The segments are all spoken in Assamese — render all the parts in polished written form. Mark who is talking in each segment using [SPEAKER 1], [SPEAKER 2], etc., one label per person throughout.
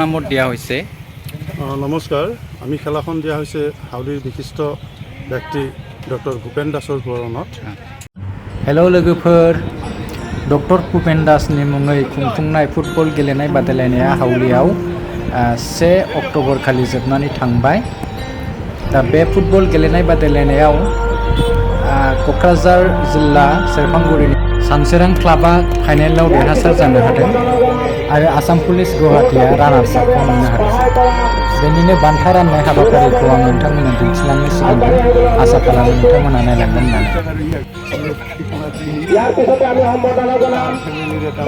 [SPEAKER 1] নামত দিয়া হৈছে।
[SPEAKER 2] নমস্কাৰ, আমি খেলাখন দিয়া হৈছে হাউলিৰ বিশিষ্ট ব্যক্তি ডক্টৰ ভূপেন দাসৰ সোঁৱৰণত।
[SPEAKER 1] हेलौ लोगोफोर, डक्टर भुपेन दासनि मुङै खुंफुंनाय फुटबल गेलेनाय बादायलायनाया हाउलियाव 1 अक्ट'बर खालि जोबनानै थांबाय। दा बे फुटबल गेलेनाय बादायलायनायाव क'क्राझार जिल्ला सेरफांगुरिनि सानसोरां क्लाबा फाइनालाव देरहासार जानो हादों आरो आसाम पुलिस गुवाहाटीया रानार्स आपखौ मोननो हादों। बेनिनो बान्था राननाय हाबाफारिखौ आं नोंथांमोननो दिन्थिलांनो सिगांदों। आसा खालामो नोंथांमोना नायलांगोन होननानै।
[SPEAKER 3] ইয়াৰ পিছতে আমি সম্বৰ্ধনা জনাম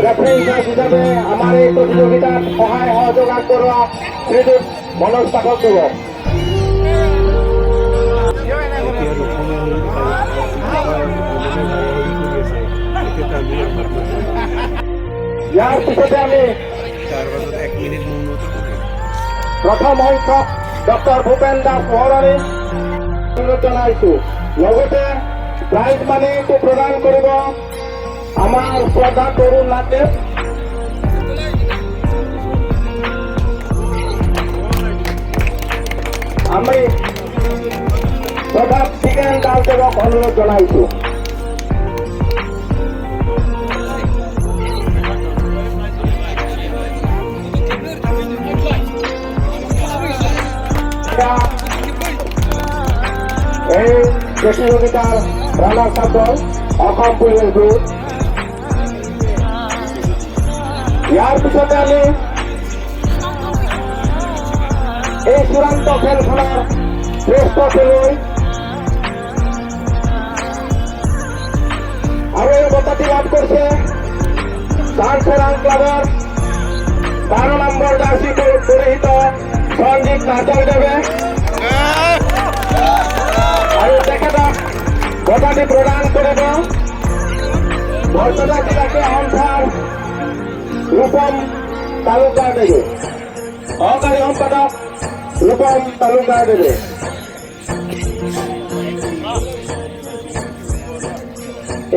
[SPEAKER 3] ৰেফাৰী হিচাপে আমাৰ এই প্ৰতিযোগিতাত সহায় সহযোগ আগবঢ়োৱা শ্ৰীযুত মনোজ পাঠকদেৱক। ইয়াৰ পিছতে আমি প্ৰথম সংখ্যক ডক্টৰ ভূপেন দাস সোঁৱৰণী অনুৰোধ জনাইছোঁ। লগতে প্ৰাইজ মানিটো প্ৰদান কৰিব আমাৰ শ্ৰদ্ধা তৰুণ নাথদেৱ। আমি শ্ৰদ্ধা টিকেন দাসদেৱক অনুৰোধ জনাইছোঁ। এই প্ৰতিযোগিতাৰ ৰানাৰ্ছ আপ দল অসম পুলিচ গ্ৰুপ। ইয়াৰ পিছতে আমি এই চূড়ান্ত খেলখনৰ শ্ৰেষ্ঠ খেলুৱৈ আৰু এই বঁটাটি লাভ কৰিছে সানসোৰাং ক্লাবৰ 12 নম্বৰ জাৰ্চি পৰিহিত সঞ্জীৱ নাৰ্জালদেৱে আৰু তেখেতক বঁটাটি প্ৰদান কৰিব বৰপেটা জিলাকে সঞ্চাৰ ৰূপম তালুকদাৰদেৱে, সহকাৰী সম্পাদক ৰূপম তালুকদাৰদেৱে।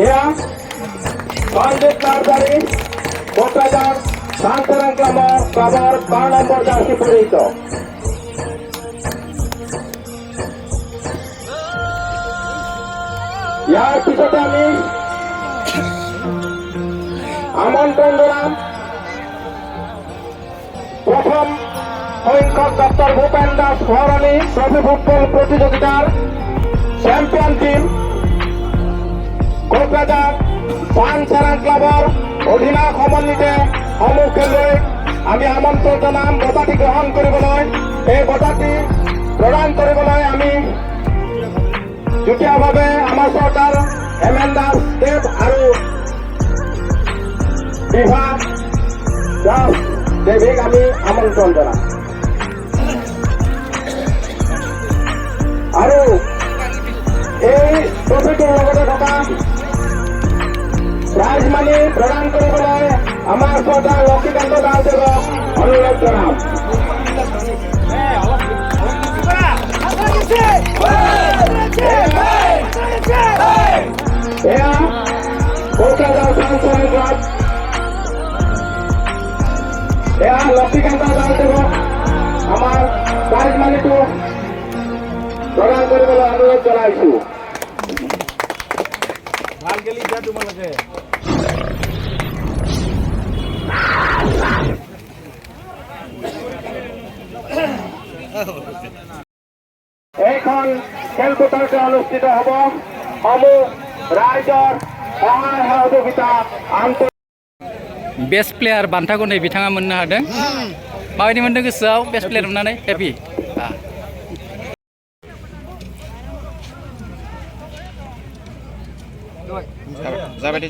[SPEAKER 3] এয়া সঞ্জীৱ নাৰ্জাৰী কোকৰাঝাৰ সানসোৰাং ক্লাবৰ 12 নম্বৰ জাৰ্চি পৰিহিত। ইয়াৰ পিছতে আমি আমন্ত্ৰণ জনাম প্ৰথম সংখ্যক ডক্টৰ ভূপেন দাস সোঁৱৰণী ট্ৰফি ফুটবল প্ৰতিযোগিতাৰ চেম্পিয়ন টিম কোকৰাঝাৰ সানসোৰাং ক্লাবৰ অধিনায়ক সমন্বিতে সমূহ খেলুৱৈক আমি আমন্ত্ৰণ জনাম বঁটাটি গ্ৰহণ কৰিবলৈ। এই বঁটাটি প্ৰদান কৰিবলৈ আমি যুটীয়াভাৱে আমাৰ চৰকাৰ এমেন দাস দেৱ আৰু বিভাগ দাস দেৱীক আমি আমন্ত্ৰণ জনাম। আৰু এই ট্ৰফিটোৰ লগতে থকা প্ৰাইজ মানি প্ৰদান কৰিবলৈ আমাৰ চৰকাৰ লক্ষীকান্ত দাস দেৱক অনুৰোধ জনাম। এয়া কোকৰাঝাৰ সানসোৰাং ক্লাব, এয়া লক্ষীকান্ত দাস দেৱক আমাৰ প্ৰাইজ মানিটো প্ৰদান কৰিবলৈ অনুৰোধ জনাইছোঁ। ভাল খেলিছা তোমালোকে। এইখন খেলপথাৰতে অনুষ্ঠিত হ'ব। সমূহ ৰাইজৰ সহায় সহযোগিতা
[SPEAKER 1] बेस्ट प्लेयार बान्थाखौ नै बिथाङा मोननो हादों। माबायदि मोनदों गोसोआव बेस्ट प्लेयार मोननानै? हेपि?
[SPEAKER 4] जाबाय दे